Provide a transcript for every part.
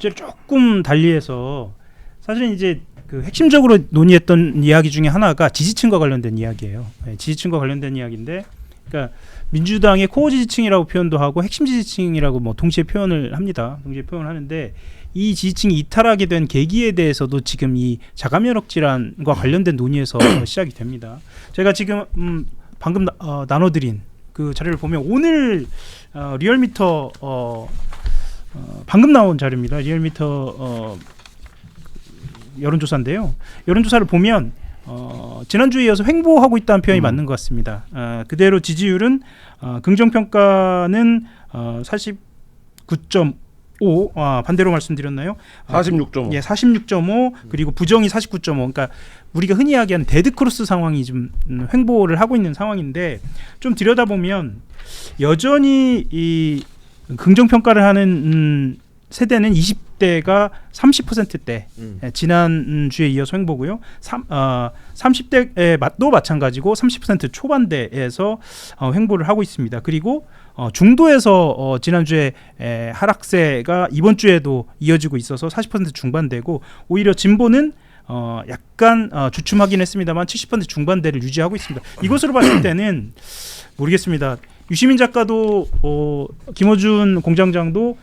주제를 조금 달리해서 사실은 이제 그 핵심적으로 논의했던 이야기 중에 하나가 지지층과 관련된 이야기예요. 네, 지지층과 관련된 이야기인데, 그러니까 민주당의 코어 지지층이라고 표현도 하고 핵심 지지층이라고 뭐 동시에 표현을 합니다. 동시에 표현을 하는데 이 지지층이 이탈하게 된 계기에 대해서도 지금 이 자가면역 질환과 관련된 논의에서 시작이 됩니다. 제가 지금 방금 나눠드린 그 자료를 보면 오늘 리얼미터 방금 나온 자료입니다. 리얼미터 여론조사인데요. 여론조사를 보면 지난주에 이어서 횡보하고 있다는 표현이 맞는 것 같습니다. 그대로 지지율은 긍정평가는 49.5 반대로 말씀드렸나요? 46.5. 예, 46.5 그리고 부정이 49.5. 그러니까 우리가 흔히 이야기하는 데드크로스 상황이 좀 횡보를 하고 있는 상황인데, 좀 들여다보면 여전히 이 긍정평가를 하는 세대는 20대가 30%대, 지난 주에 이어서 횡보고요. 30대도 마찬가지고 30% 초반대에서 횡보를 하고 있습니다. 그리고 중도에서 지난주에 하락세가 이번 주에도 이어지고 있어서 40% 중반대고, 오히려 진보는 약간 주춤하긴 했습니다만 70% 중반대를 유지하고 있습니다. 이것으로 봤을 때는 모르겠습니다. 유시민 작가도 김어준 공장장도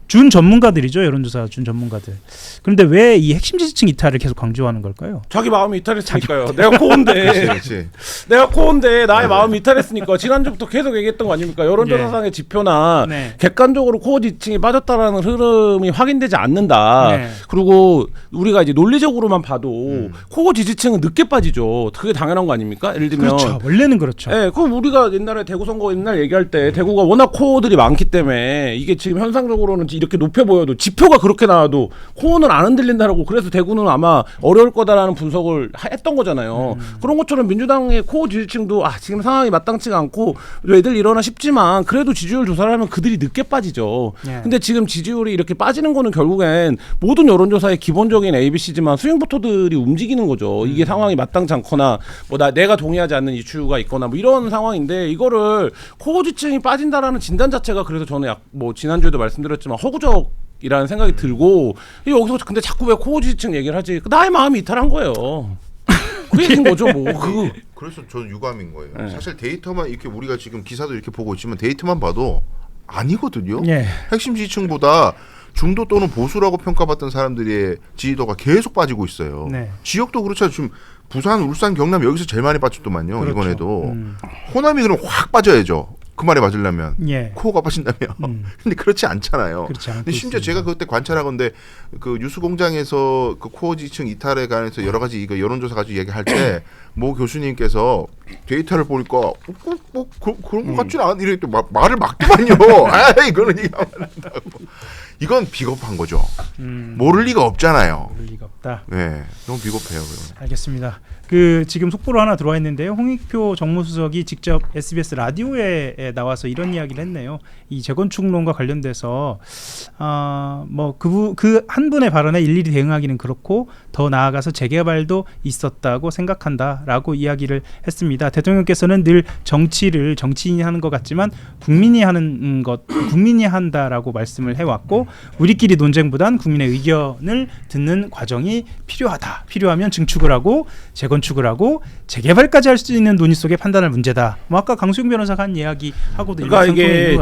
준 전문가들이죠. 여론조사 준 전문가들. 그런데 왜 이 핵심 지지층 이탈을 계속 강조하는 걸까요? 자기 마음이 이탈했으니까요. 내가 코어인데. 그렇지. 내가 코어인데 나의 마음이 이탈했으니까 지난주부터 계속 얘기했던 거 아닙니까? 여론조사상의 지표나 객관적으로 코어 지지층이 빠졌다라는 흐름이 확인되지 않는다. 그리고 우리가 이제 논리적으로만 봐도 코어 지지층은 늦게 빠지죠. 그게 당연한 거 아닙니까? 예를 들면 그렇죠. 원래는 그렇죠. 네, 그럼 우리가 옛날에 대구 선거 옛날 얘기할 때 대구가 워낙 코어들이 많기 때문에 이게 지금 현상적으로는 이렇게 높여 보여도 지표가 그렇게 나와도 코어는 안 흔들린다라고, 그래서 대구는 아마 어려울 거다라는 분석을 했던 거잖아요. 그런 것처럼 민주당의 코어 지지층도 지금 상황이 마땅치가 않고 애들 일어나 싶지만 그래도 지지율 조사를 하면 그들이 늦게 빠지죠. 근데 지금 지지율이 이렇게 빠지는 거는 결국엔 모든 여론조사의 기본적인 ABC지만 스윙보터들이 움직이는 거죠. 이게 상황이 마땅치 않거나 뭐 내가 동의하지 않는 이슈가 있거나 뭐 이런 상황인데, 이거를 코어 지지층이 빠진다라는 진단 자체가, 그래서 저는 뭐 지난주에도 말씀드렸지만 허구적이라는 생각이 들고, 여기서 근데 자꾸 왜 코어 지지층 얘기를 하지? 나의 마음이 이탈한 거예요. 그 얘기인 거죠, 뭐. 그래서 저는 유감인 거예요. 사실 데이터만 이렇게 우리가 지금 기사도 이렇게 보고 있지만 데이터만 봐도 아니거든요. 핵심 지지층보다 중도 또는 보수라고 평가받던 사람들의 지지도가 계속 빠지고 있어요. 지역도 그렇죠. 지금 부산, 울산, 경남 여기서 제일 많이 빠졌더만요. 그렇죠. 이번에도 호남이 그럼 확 빠져야죠. 그 말에 맞으려면 코어가 빠진다면. 근데 그렇지 않잖아요. 근데 심지어 제가 그때 관찰하건데 그 뉴스공장에서 그 코어 지지층 이탈에 관해서 여러 가지 이거 여론조사 가지고 얘기할 때 모 교수님께서 데이터를 보니까 그런 것 같지는 않아. 이렇게 말을 막더만요. 이거는 얘기하면 안 된다고. 이건 비겁한 거죠. 모를 리가 없잖아요. 모를 리가 없다. 네, 너무 비겁해요. 그건. 알겠습니다. 그 지금 속보로 하나 들어와 있는데요. 홍익표 정무수석이 직접 SBS 라디오에 나와서 이런 이야기를 했네요. 이 재건축론과 관련돼서 뭐 그 한 분의 발언에 일일이 대응하기는 그렇고 더 나아가서 재개발도 있었다고 생각한다라고 이야기를 했습니다. 대통령께서는 늘 정치를 정치인이 하는 것 같지만 국민이 하는 것, 국민이 한다라고 말씀을 해왔고, 우리끼리 논쟁보단 국민의 의견을 듣는 과정이 필요하다. 필요하면 증축을 하고 재건축을 하고 재개발까지 할 수 있는 논의 속에 판단할 문제다. 뭐 아까 강수영 변호사가 한 이야기하고도 그러니까 이게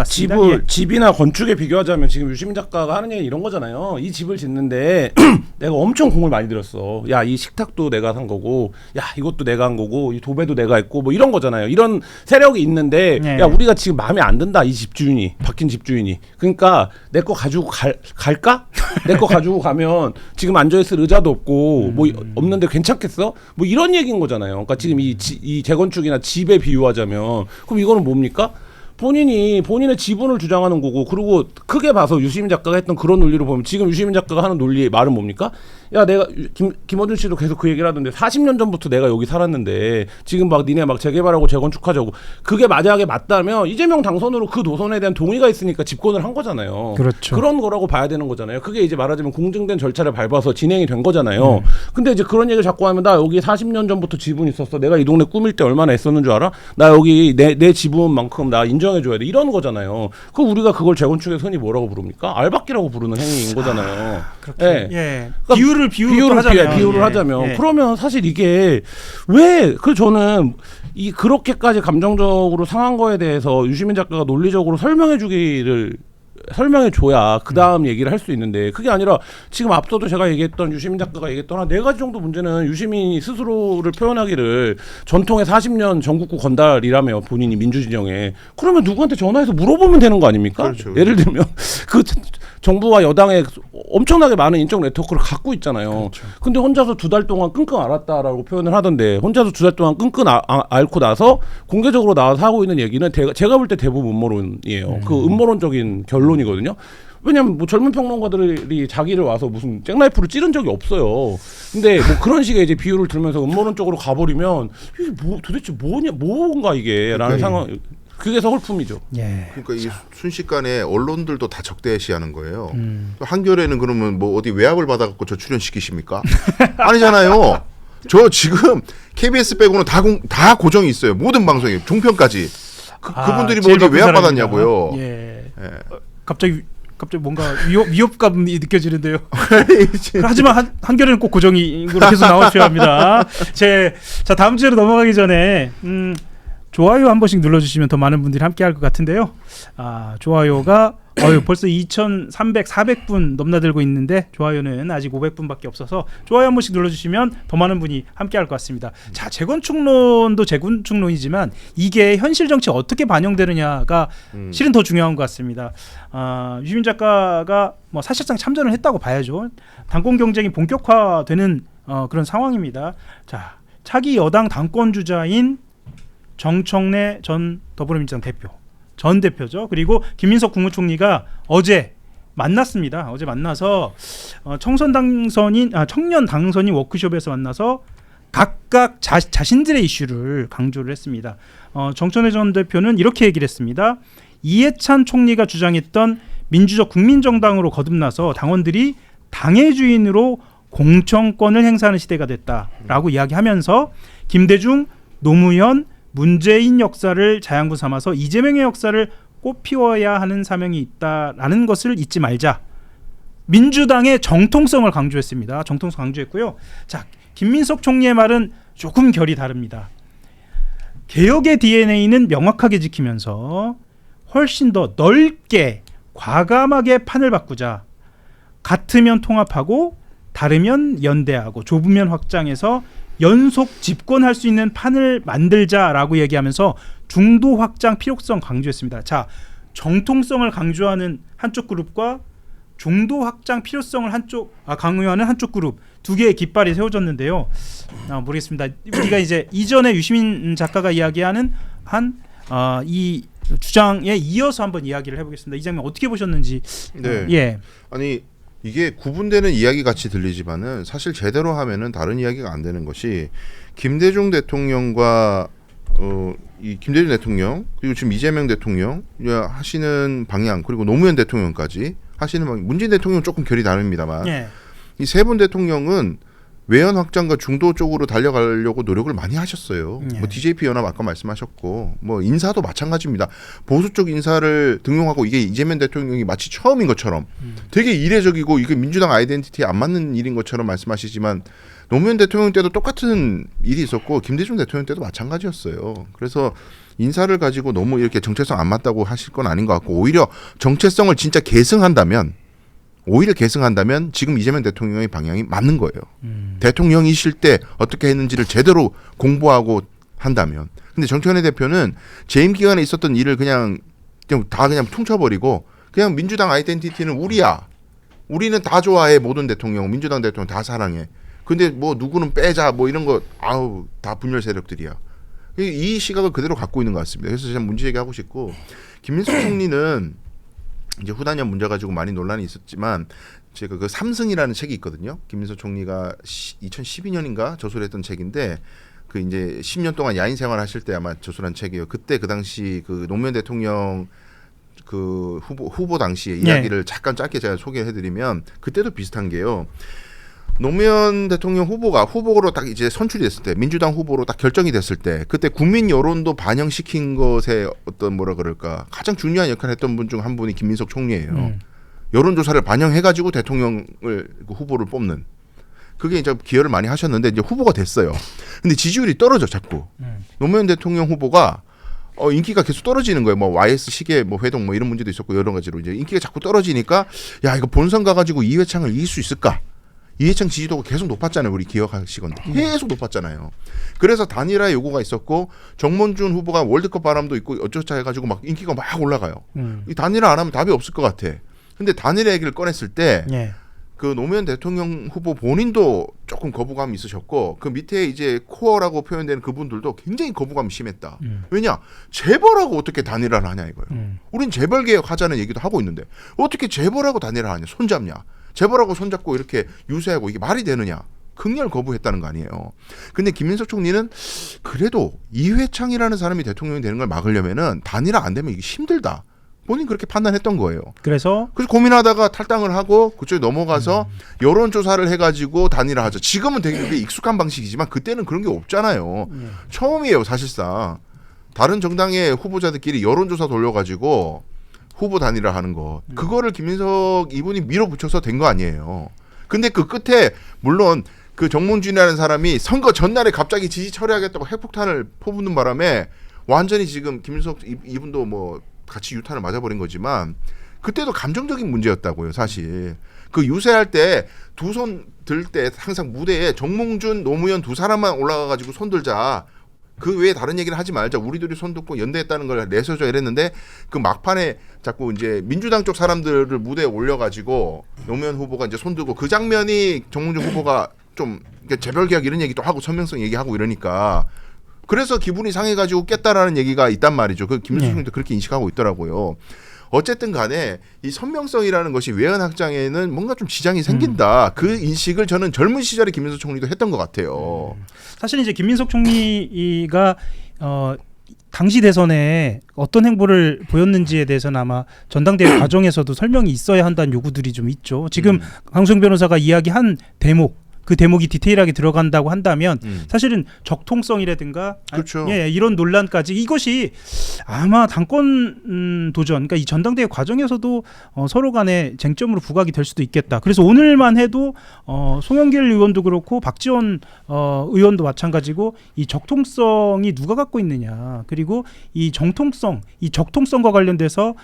집이나 건축에 비교하자면 지금 유시민 작가가 하는 얘기 이런 거잖아요. 이 집을 짓는데 내가 엄청 공을 많이 들였어. 야, 이 식탁도 내가 산 거고, 야, 이것도 내가 한 거고, 이 도배도 내가 했고, 뭐 이런 거잖아요. 이런 세력이 있는데 야, 우리가 지금 마음에 안 든다. 이 집주인이, 바뀐 집주인이. 그러니까 내 거 가지고 갈까? 내 거 가지고 가면 지금 앉아있을 의자도 없고 뭐 없는데 괜찮겠어? 뭐 이런 얘기인 거잖아요. 그러니까 지금 이 재건축이나 집에 비유하자면 그럼 이거는 뭡니까? 본인의 지분을 주장하는 거고, 그리고 크게 봐서 유시민 작가가 했던 그런 논리로 보면 지금 유시민 작가가 하는 논리의 말은 뭡니까? 야, 내가 김어준 씨도 계속 그 얘기를 하던데 40년 전부터 내가 여기 살았는데 지금 막 니네 막 재개발하고 재건축하자고, 그게 만약에 맞다면 이재명 당선으로 그 노선에 대한 동의가 있으니까 집권을 한 거잖아요. 그렇죠. 그런 거라고 봐야 되는 거잖아요. 그게 이제 말하자면 공정된 절차를 밟아서 진행이 된 거잖아요. 근데 이제 그런 얘기를 자꾸 하면 나 여기 40년 전부터 지분 있었어. 내가 이 동네 꾸밀 때 얼마나 애썼는 줄 알아? 나 여기 내 지분만큼 나 인정 인정해줘야 돼 이런 거잖아요. 그 우리가 그걸 재건축에서 흔히 뭐라고 부릅니까? 알박기라고 부르는 행위인 거잖아요. 그렇게 예. 그러니까 비유를 하자면 그러면 사실 이게 왜 저는 이 그렇게까지 감정적으로 상한 거에 대해서 유시민 작가가 논리적으로 설명해줘야 그 다음 얘기를 할 수 있는데 그게 아니라 지금 앞서도 제가 얘기했던 유시민 작가가 얘기했던 한 4가지 정도 문제는 유시민이 스스로를 표현하기를 전통의 40년 전국구 건달이라며 본인이 민주진영에 그러면 누구한테 전화해서 물어보면 되는 거 아닙니까? 그렇죠. 예를 들면 그 정부와 여당의 엄청나게 많은 인적 네트워크를 갖고 있잖아요. 그렇죠. 근데 혼자서 2달 동안 끙끙 앓았다라고 표현을 하던데 혼자서 2달 동안 끙끙 앓고 나서 공개적으로 나와서 하고 있는 얘기는 제가 볼 때 대부분 음모론이에요. 그 음모론적인 결론이거든요. 왜냐면 뭐 젊은 평론가들이 자기를 와서 무슨 잭나이프를 찌른 적이 없어요. 근데 뭐 그런 식의 이제 비유를 들면서 음모론 쪽으로 가버리면 이게 뭐 도대체 뭔가 이게라는 상황. 그게 서글픔이죠. 예. 그러니까 이 순식간에 언론들도 다 적대시하는 거예요. 한겨레는 그러면 뭐 어디 외압을 받아갖고 저 출연시키십니까? 아니잖아요. 저 지금 KBS 빼고는 다 고정이 있어요. 모든 방송에 종편까지. 그분들이 뭐 어디 외압 받았냐고요. 예. 갑자기 뭔가 위협감이 느껴지는데요. 하지만 한겨레는 꼭 고정이 계속 나와줘야 합니다. 자 다음 주제로 넘어가기 전에 좋아요 한 번씩 눌러주시면 더 많은 분들이 함께할 것 같은데요. 좋아요가 벌써 2,300, 400분 넘나들고 있는데 좋아요는 아직 500분밖에 없어서 좋아요 한 번씩 눌러주시면 더 많은 분이 함께할 것 같습니다. 자 재건축론도 재건축론이지만 이게 현실 정치에 어떻게 반영되느냐가 실은 더 중요한 것 같습니다. 유시민 작가가 뭐 사실상 참전을 했다고 봐야죠. 당권 경쟁이 본격화되는 그런 상황입니다. 자 차기 여당 당권 주자인 정청래 전 더불어민주당 전 대표죠. 그리고 김민석 국무총리가 어제 만났습니다. 어제 만나서 청년 당선인 워크숍에서 만나서 각각 자신들의 이슈를 강조를 했습니다. 정청래 전 대표는 이렇게 얘기를 했습니다. 이해찬 총리가 주장했던 민주적 국민정당으로 거듭나서 당원들이 당의 주인으로 공천권을 행사하는 시대가 됐다라고 이야기하면서 김대중, 노무현, 문재인 역사를 자양분 삼아서 이재명의 역사를 꽃피워야 하는 사명이 있다라는 것을 잊지 말자. 민주당의 정통성을 강조했습니다. 정통성 강조했고요. 자, 김민석 총리의 말은 조금 결이 다릅니다. 개혁의 DNA는 명확하게 지키면서 훨씬 더 넓게 과감하게 판을 바꾸자. 같으면 통합하고 다르면 연대하고 좁으면 확장해서 연속 집권할 수 있는 판을 만들자라고 얘기하면서 중도 확장 필요성 강조했습니다. 자, 정통성을 강조하는 한쪽 그룹과 중도 확장 필요성을 강요하는 한쪽 그룹 두 개의 깃발이 세워졌는데요. 모르겠습니다. 우리가 이제 이전에 유시민 작가가 이야기하는 이 주장에 이어서 한번 이야기를 해보겠습니다. 이 장면 어떻게 보셨는지. 네. 예. 아니 이게 구분되는 이야기 같이 들리지만은 사실 제대로 하면은 다른 이야기가 안 되는 것이 김대중 대통령과 이 김대중 대통령 그리고 지금 이재명 대통령 하시는 방향 그리고 노무현 대통령까지 하시는 방향 문재인 대통령 조금 결이 다릅니다만 예. 이 세 분 대통령은 외연 확장과 중도 쪽으로 달려가려고 노력을 많이 하셨어요. 예. 뭐 DJP 연합 아까 말씀하셨고 뭐 인사도 마찬가지입니다. 보수 쪽 인사를 등용하고 이게 이재명 대통령이 마치 처음인 것처럼 되게 이례적이고 이게 민주당 아이덴티티에 안 맞는 일인 것처럼 말씀하시지만 노무현 대통령 때도 똑같은 일이 있었고 김대중 대통령 때도 마찬가지였어요. 그래서 인사를 가지고 너무 이렇게 정체성 안 맞다고 하실 건 아닌 것 같고 오히려 정체성을 진짜 계승한다면 지금 이재명 대통령의 방향이 맞는 거예요. 대통령이실 때 어떻게 했는지를 제대로 공부하고 한다면. 근데 정청래 대표는 재임 기간에 있었던 일을 그냥 퉁쳐버리고 그냥 민주당 아이덴티티는 우리야. 우리는 다 좋아해. 모든 대통령, 민주당 대통령 다 사랑해. 근데 뭐 누구는 빼자 뭐 이런 거 다 분열 세력들이야. 이 시각을 그대로 갖고 있는 것 같습니다. 그래서 제가 문제 제기하고 싶고 김민석 총리는 이제 후단위원 문제 가지고 많이 논란이 있었지만 제가 그 삼승이라는 책이 있거든요. 김민석 총리가 2012년인가 저술했던 책인데 그 이제 10년 동안 야인 생활 하실 때 아마 저술한 책이에요. 그때 그 당시 그 노무현 대통령 그 후보 당시의 이야기를 잠깐 짧게 제가 소개해드리면 그때도 비슷한 게요. 노무현 대통령 후보로 딱 이제 선출이 됐을 때, 민주당 후보로 딱 결정이 됐을 때, 그때 국민 여론도 반영시킨 것에 어떤 뭐라 그럴까 가장 중요한 역할을 했던 분 중 한 분이 김민석 총리예요. 여론조사를 반영해가지고 대통령을 후보를 뽑는. 그게 이제 기여를 많이 하셨는데 이제 후보가 됐어요. 근데 지지율이 떨어져 자꾸. 노무현 대통령 후보가 인기가 계속 떨어지는 거예요. 뭐 YS 시계 뭐 회동 뭐 이런 문제도 있었고 여러 가지로 이제 인기가 자꾸 떨어지니까 야 이거 본선 가가지고 이회창을 이길 수 있을까? 이회창 지지도가 계속 높았잖아요. 우리 기억하시건데 계속 높았잖아요. 그래서 단일화 요구가 있었고 정몽준 후보가 월드컵 바람도 있고 어쩌자 해가지고 막 인기가 막 올라가요. 이 단일화 안 하면 답이 없을 것 같아. 근데 단일화 얘기를 꺼냈을 때 그 노무현 대통령 후보 본인도 조금 거부감이 있으셨고 그 밑에 이제 코어라고 표현되는 그분들도 굉장히 거부감이 심했다. 왜냐? 재벌하고 어떻게 단일화를 하냐 이거예요. 우린 재벌 개혁하자는 얘기도 하고 있는데 어떻게 재벌하고 단일화 하냐? 손잡냐? 재벌하고 손잡고 이렇게 유세하고 이게 말이 되느냐? 극렬 거부했다는 거 아니에요. 근데 김민석 총리는 그래도 이회창이라는 사람이 대통령이 되는 걸 막으려면은 단일화 안 되면 이게 힘들다. 본인 그렇게 판단했던 거예요. 그래서 고민하다가 탈당을 하고 그쪽에 넘어가서 여론조사를 해가지고 단일화하자. 지금은 되게 익숙한 방식이지만 그때는 그런 게 없잖아요. 처음이에요 사실상. 다른 정당의 후보자들끼리 여론조사 돌려가지고 후보 단일화하는 거. 그거를 김민석 이분이 밀어붙여서 된 거 아니에요. 근데 그 끝에 물론 그 정몽준이라는 사람이 선거 전날에 갑자기 지지 처리하겠다고 핵폭탄을 퍼붓는 바람에 완전히 지금 김민석 이분도 뭐 같이 유탄을 맞아버린 거지만 그때도 감정적인 문제였다고요 사실. 그 유세할 때 두 손 들 때 항상 무대에 정몽준 노무현 두 사람만 올라가가지고 손 들자. 그 외에 다른 얘기를 하지 말자. 우리들이 손 듣고 연대했다는 걸 내세워줘 이랬는데 그 막판에 자꾸 이제 민주당 쪽 사람들을 무대에 올려가지고 노무현 후보가 이제 손 들고 그 장면이 정몽준 후보가 좀 재벌 개혁 이런 얘기도 하고 선명성 얘기하고 이러니까 그래서 기분이 상해가지고 깼다라는 얘기가 있단 말이죠. 그 김민석 총리도 그렇게 인식하고 있더라고요. 어쨌든 간에 이 선명성이라는 것이 외연 확장에는 뭔가 좀 지장이 생긴다. 그 인식을 저는 젊은 시절에 김민석 총리도 했던 것 같아요. 사실 이제 김민석 총리가 당시 대선에 어떤 행보를 보였는지에 대해서는 아마 전당대회 과정에서도 설명이 있어야 한다는 요구들이 좀 있죠. 지금 강수영 변호사가 이야기한 대목 그 대목이 디테일하게 들어간다고 한다면 사실은 적통성이라든가 그렇죠. 이런 논란까지 이것이 아마 당권 도전 그러니까 이 전당대회 과정에서도 서로 간에 쟁점으로 부각이 될 수도 있겠다. 그래서 오늘만 해도 송영길 의원도 그렇고 박지원 의원도 마찬가지고 이 적통성이 누가 갖고 있느냐 그리고 이 정통성 이 적통성과 관련돼서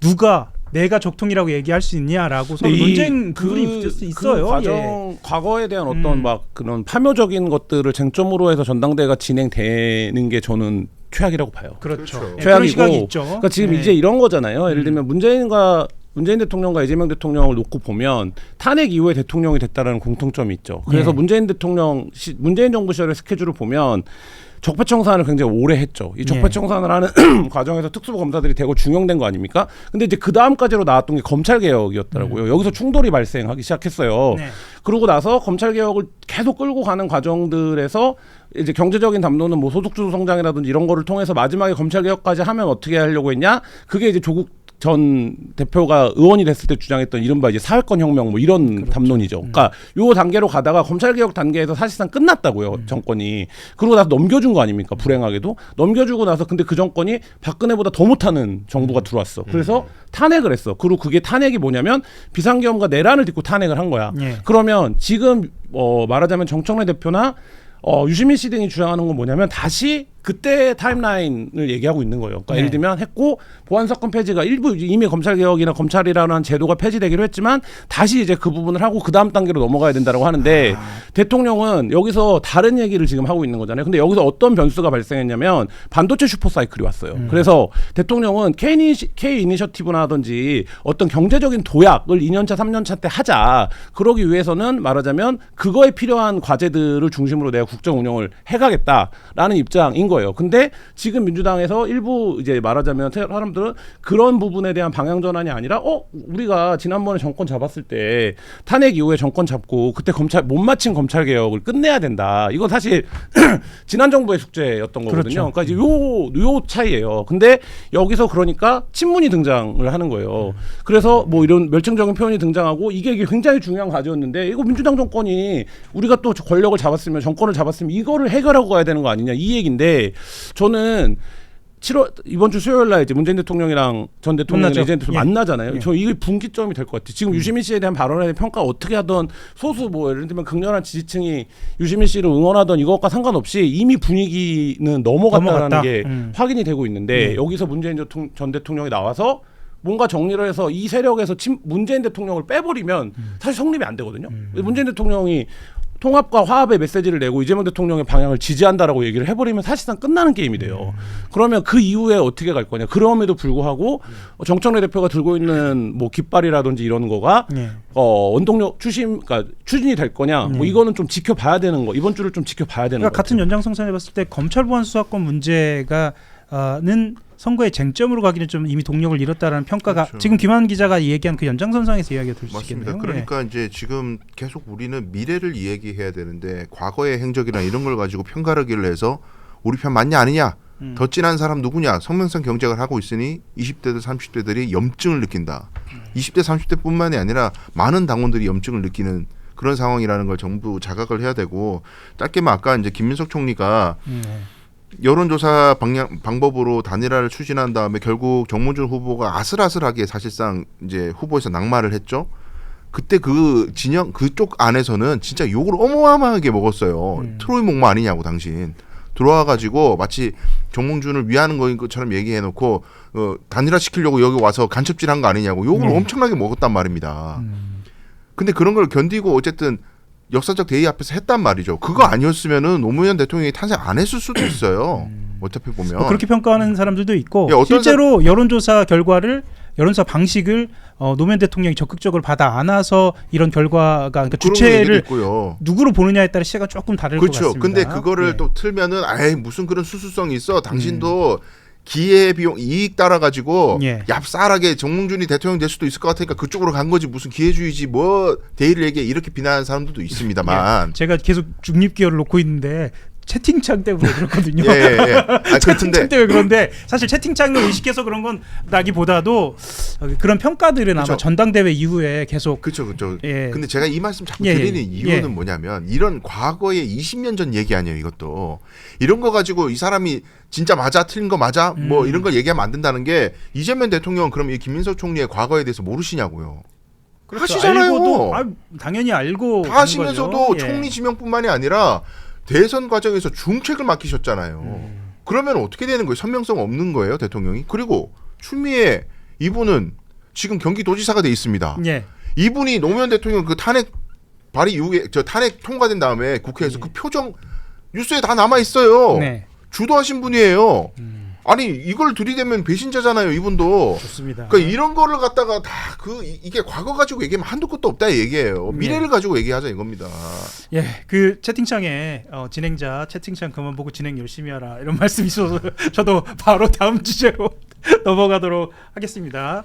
누가 내가 적통이라고 얘기할 수 있냐라고 서로 논쟁 부분이 붙을 수 있어요. 그 과정, 과거에 대한 어떤 막 그런 파묘적인 것들을 쟁점으로 해서 전당대회가 진행되는 게 저는 최악이라고 봐요. 그렇죠. 최악이고. 시각이 있죠. 그러니까 지금 이제 이런 거잖아요. 예를 들면 문재인 대통령과 이재명 대통령을 놓고 보면 탄핵 이후에 대통령이 됐다라는 공통점이 있죠. 그래서 문재인 정부 시절의 스케줄을 보면 적폐청산을 굉장히 오래 했죠. 이 적폐청산을 하는 과정에서 특수부 검사들이 되고 중용된 거 아닙니까? 근데 이제 그 다음까지로 나왔던 게 검찰개혁이었더라고요. 여기서 충돌이 발생하기 시작했어요. 그러고 나서 검찰개혁을 계속 끌고 가는 과정들에서 이제 경제적인 담론은 뭐 소득주도 성장이라든지 이런 거를 통해서 마지막에 검찰개혁까지 하면 어떻게 하려고 했냐? 그게 이제 조국 전 대표가 의원이 됐을 때 주장했던 이른바 이제 사회권 혁명 뭐 이런 담론이죠. 그러니까 요 단계로 가다가 검찰개혁 단계에서 사실상 끝났다고요. 정권이. 그러고 나서 넘겨준 거 아닙니까? 불행하게도. 넘겨주고 나서 근데 그 정권이 박근혜보다 더 못하는 정부가 들어왔어. 그래서 탄핵을 했어. 그리고 그게 탄핵이 뭐냐면 비상계엄과 내란을 딛고 탄핵을 한 거야. 그러면 지금 말하자면 정청래 대표나 유시민 씨 등이 주장하는 건 뭐냐면 다시 그때 타임라인을 얘기하고 있는 거예요. 그러니까 예를 들면 했고 보안사건 폐지가 일부 이미 검찰개혁이나 검찰이라는 제도가 폐지되기로 했지만 다시 이제 그 부분을 하고 그 다음 단계로 넘어가야 된다고 하는데 대통령은 여기서 다른 얘기를 지금 하고 있는 거잖아요. 근데 여기서 어떤 변수가 발생했냐면 반도체 슈퍼사이클이 왔어요. 그래서 대통령은 K 이니셔티브나 하든지 어떤 경제적인 도약을 2년차 3년차 때 하자. 그러기 위해서는 말하자면 그거에 필요한 과제들을 중심으로 내가 국정 운영을 해가겠다라는 입장인 거예요. 거예요. 근데 지금 민주당에서 일부 이제 말하자면 사람들은 그런 부분에 대한 방향 전환이 아니라 우리가 지난번에 정권 잡았을 때 탄핵 이후에 정권 잡고 그때 검찰 못 마친 검찰 개혁을 끝내야 된다. 이건 사실 지난 정부의 숙제였던 거거든요. 그렇죠. 그러니까 이제 요 차이예요. 근데 여기서 그러니까 친문이 등장을 하는 거예요. 그래서 뭐 이런 멸칭적인 표현이 등장하고 이게 굉장히 중요한 과제였는데 이거 민주당 정권이 우리가 또 권력을 잡았으면 정권을 잡았으면 이거를 해결하고 가야 되는 거 아니냐 이 얘기인데 저는 7월 이번 주 수요일 날 이제 문재인 대통령이랑 전 대통령이 이제 만나잖아요. 저 이게 분기점이 될 것 같아요. 지금 유시민 씨에 대한 발언에 대한 평가 어떻게 하던 소수 뭐 예를 들면 극렬한 지지층이 유시민 씨를 응원하던 이것과 상관없이 이미 분위기는 넘어갔다라는 게 확인이 되고 있는데 여기서 문재인 전 대통령이 나와서 뭔가 정리를 해서 이 세력에서 문재인 대통령을 빼버리면 사실 성립이 안 되거든요. 문재인 대통령이 통합과 화합의 메시지를 내고 이재명 대통령의 방향을 지지한다라고 얘기를 해버리면 사실상 끝나는 게임이 돼요. 그러면 그 이후에 어떻게 갈 거냐. 그럼에도 불구하고 정청래 대표가 들고 있는 뭐 깃발이라든지 이런 거가 원동력 그러니까 추진이 될 거냐. 뭐 이거는 좀 지켜봐야 되는 거. 이번 주를 좀 지켜봐야 되는 거. 그러니까 같은 연장선상에 봤을 때 검찰 보안 수사권 문제가는 선거의 쟁점으로 가기는 좀 이미 동력을 잃었다라는 평가가 그렇죠. 지금 지금 김한 기자가 얘기한 그 연장선상에서 이야기가 될 수 있겠네요. 맞습니다. 그러니까 이제 지금 계속 우리는 미래를 이야기해야 되는데 과거의 행적이나 이런 걸 가지고 편가르기를 해서 우리 편 맞냐 아니냐 더 진한 사람 누구냐 성명성 경쟁을 하고 있으니 20대들 30대들이 염증을 느낀다. 20대 30대뿐만이 아니라 많은 당원들이 염증을 느끼는 그런 상황이라는 걸 정부 자각을 해야 되고 짧게만 아까 이제 김민석 총리가 여론조사 방법으로 단일화를 추진한 다음에 결국 정몽준 후보가 아슬아슬하게 사실상 이제 후보에서 낙마를 했죠. 그때 그 진영 그쪽 안에서는 진짜 욕을 어마어마하게 먹었어요. 트로이 목마 아니냐고 당신 들어와가지고 마치 정몽준을 위하는 거인 것처럼 얘기해놓고 단일화 시키려고 여기 와서 간첩질한 거 아니냐고 욕을 엄청나게 먹었단 말입니다. 근데 그런 걸 견디고 어쨌든 역사적 대의 앞에서 했단 말이죠. 그거 아니었으면은 노무현 대통령이 탄생 안 했을 수도 있어요. 어차피 보면 그렇게 평가하는 사람들도 있고 어떤 실제로 여론조사 결과를 여론조사 방식을 노무현 대통령이 적극적으로 받아 안아서 이런 결과가 그러니까 주체를 누구로 보느냐에 따라 시야가 조금 다를 것 같습니다. 그렇죠. 근데 그거를 또 틀면은 아예 무슨 그런 수수성이 있어. 당신도 기회비용 이익 따라 가지고 얍쌀하게 정몽준이 대통령 될 수도 있을 것 같으니까 그쪽으로 간 거지 무슨 기회주의지 뭐 대의를 얘기해 이렇게 비난하는 사람들도 있습니다만 제가 계속 중립기어를 놓고 있는데 채팅창 때문에 그렇거든요. 채팅창 때문에 그런데 사실 채팅창을 의식해서 그런 건 나기보다도 그런 평가들은 아마 전당대회 이후에 계속 그렇죠. 근데 제가 이 말씀 자꾸 드리는 이유는 뭐냐면 이런 과거의 20년 전 얘기 아니에요. 이것도 이런 거 가지고 이 사람이 진짜 맞아 틀린 거 맞아 뭐 이런 걸 얘기하면 안 된다는 게 이재명 대통령 그럼 이 김민석 총리의 과거에 대해서 모르시냐고요. 그렇죠. 하시잖아요. 당연히 알고 다 하시면서도 총리 지명뿐만이 아니라 대선 과정에서 중책을 맡기셨잖아요. 그러면 어떻게 되는 거예요? 선명성 없는 거예요, 대통령이? 그리고 추미애 이분은 지금 경기도지사가 돼 있습니다. 이분이 노무현 대통령 그 탄핵 발의 이후에 탄핵 통과된 다음에 국회에서 그 표정 뉴스에 다 남아 있어요. 주도하신 분이에요. 아니 이걸 들이대면 배신자잖아요, 이분도. 좋습니다. 그러니까 이런 거를 갖다가 다 이게 과거 가지고 얘기하면 한도 끝도 없다 얘기예요. 미래를 가지고 얘기하자 이겁니다. 그 채팅창에 진행자 채팅창 그만 보고 진행 열심히 하라 이런 말씀이 있어서 저도 바로 다음 주제로 넘어가도록 하겠습니다.